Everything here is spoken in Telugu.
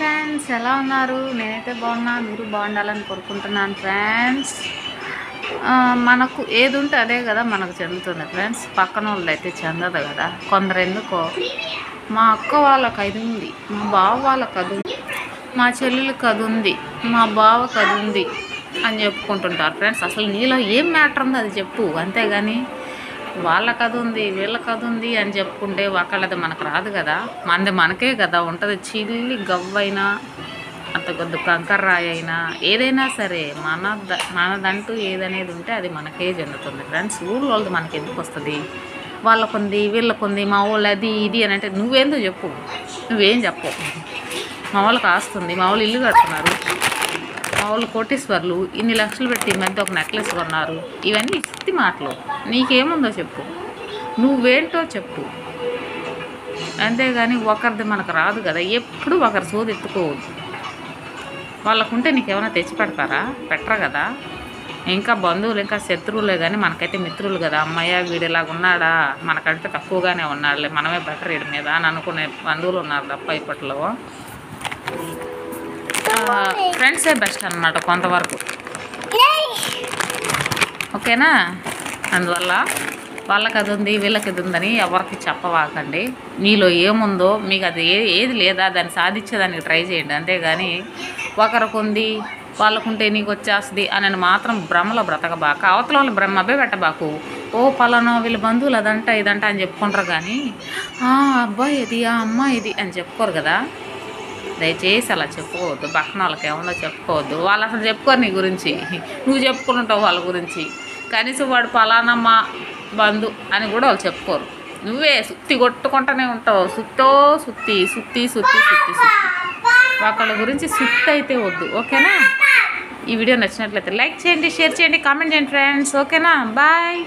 ఫ్రెండ్స్, ఎలా ఉన్నారు? నేనైతే బాగున్నా, మీరు బాగుండాలని కోరుకుంటున్నాను ఫ్రెండ్స్. మనకు ఏది ఉంటే అదే కదా మనకు చెందుతుంది ఫ్రెండ్స్. పక్కన వాళ్ళు అయితే చెందదు కదా. కొందరు ఎందుకో మా అక్క వాళ్ళకి అది ఉంది, మా బావ వాళ్ళకి అది ఉంది, మా చెల్లెలకి అది ఉంది, మా బావకి అది ఉంది అని చెప్పుకుంటుంటారు ఫ్రెండ్స్. అసలు నీలో ఏం మ్యాటర్ ఉందో అది చెప్పు, అంతేగాని వాళ్ళకి అది ఉంది వీళ్ళకి అది ఉంది అని చెప్పుకుంటే ఒకళ్ళది మనకు రాదు కదా. మనది మనకే కదా ఉంటుంది. చిల్లి గవ్వైనా అంత కొద్ది కంకర రాయి అయినా ఏదైనా సరే మనదంటూ ఏదనేది ఉంటే అది మనకే చెందుతుంది ఫ్రెండ్స్. ఊళ్ళో వాళ్ళది మనకి ఎందుకు వస్తుంది? వాళ్ళకుంది వీళ్ళకుంది, మా వాళ్ళు అది ఇది అని అంటే నువ్వేందో చెప్పు. నువ్వేం చెప్పు. మా వాళ్ళకి ఆస్తుంది, మా వాళ్ళు ఇల్లు కడుతున్నారు, మా వాళ్ళు కోటీశ్వర్లు, ఇన్ని లక్షలు పెట్టి ఈ మధ్య ఒక నెక్లెస్ కొన్నారు. ఇవన్నీ ఇస్తి మాటలు. నీకేముందో చెప్పు, నువ్వేంటో చెప్పు, అంతేగాని ఒకరిది మనకు రాదు కదా. ఎప్పుడు ఒకరి సోది ఎత్తుకోవద్దు. వాళ్ళకుంటే నీకేమైనా తెచ్చి పెడతారా? పెట్టరు కదా. ఇంకా బంధువులు ఇంకా శత్రువులే కానీ మనకైతే మిత్రులు కదా. అమ్మయ్య వీడిలాగా ఉన్నాడా, మనకంటే తక్కువగానే ఉన్నాడులే, మనమే బెటర్ వీడి మీద అని అనుకునే బంధువులు ఉన్నారు తప్ప ఇప్పట్లో. ఫ్రెండ్సే బెస్ట్ అన్నమాట కొంతవరకు, ఓకేనా. అందువల్ల వాళ్ళకి అది ఉంది వీళ్ళకి ఇది ఉందని ఎవరికి చెప్పవాకండి. మీలో ఏముందో మీకు అది ఏది లేదా దాన్ని సాధించేదానికి ట్రై చేయండి, అంతేగాని ఒకరికి ఉంది వాళ్ళకుంటే నీకు వచ్చేస్తుంది అని మాత్రం భ్రమలో బ్రతకబాక. అవతల వాళ్ళు భ్రమభే పెట్టబాకు. ఓ పలానా వీళ్ళ బంధువులు అదంట ఇదంట అని చెప్పుకుంటారు కానీ అబ్బాయి ఇది ఆ అమ్మాయి ఇది అని చెప్పుకోరు కదా. దయచేసి అలా చెప్పుకోవద్దు. పక్కన వాళ్ళకి ఏమన్నా చెప్పుకోవద్దు. వాళ్ళు అసలు చెప్పుకోరు నీ గురించి, నువ్వు చెప్పుకుంటావు వాళ్ళ గురించి. కనీసం వాడు పలానమ్మ బంధు అని కూడా వాళ్ళు చెప్పుకోరు. నువ్వే సుత్తి కొట్టుకుంటూనే ఉంటావు. సుత్తి ఒకళ్ళ గురించి సుత్తి అయితే వద్దు, ఓకేనా. ఈ వీడియో నచ్చినట్లయితే లైక్ చేయండి, షేర్ చేయండి, కామెంట్ చేయండి ఫ్రెండ్స్, ఓకేనా. బాయ్.